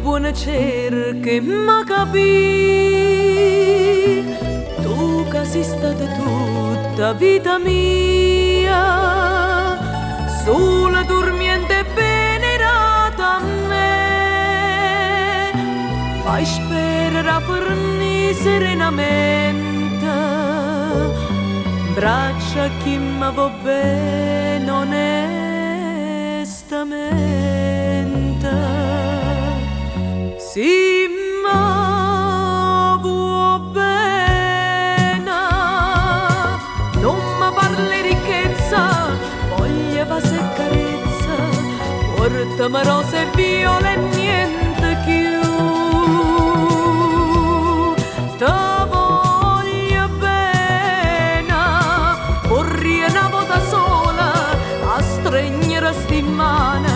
buona cerca ma capì tu che sei stata tutta vita mia, sola dormiente venerata a me, poi spera fornì serenamente, braccia chi mi va bene onestamente. Si ma vuoi bene, non mi parli ricchezza, voglia se carezza, portami rose e viole e niente più. Ti voglio bene, vorrei una volta sola a stringere sti mani,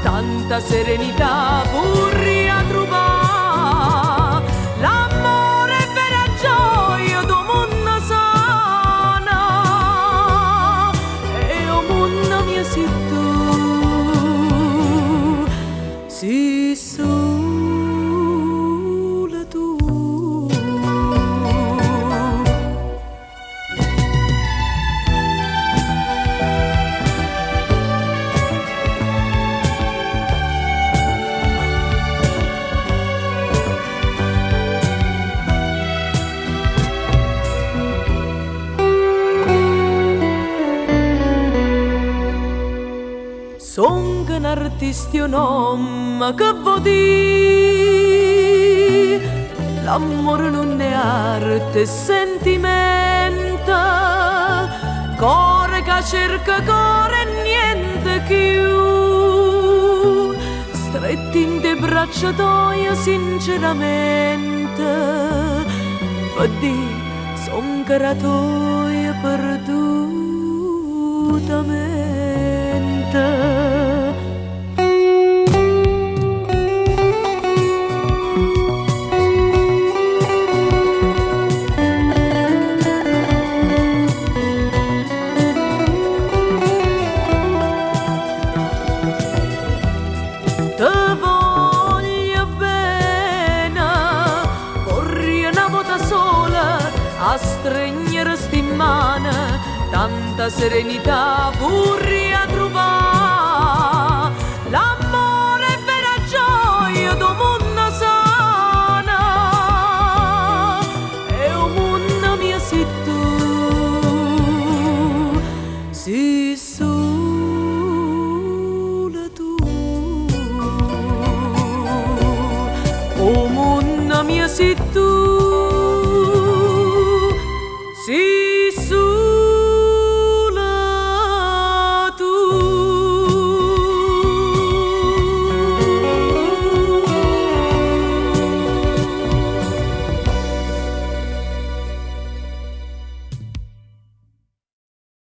tanta serenità vorrei a trovare. L'amore è vera gioia do mondo sana, e o mondo mio sei tu, sei sola tu. Son un artista un uomo che vuol dire l'amore non è arte e sentimento, cuore che cerca cuore e niente più, stretti in te braccia tue sinceramente, per dire son cara tua perdutamente. A stringere sti mani, tanta serenità vorrei a trovare. L'amore è vera gioia do mondo sana, e o mondo mio sei tu, sei sola tu. O mondo mio sei tu.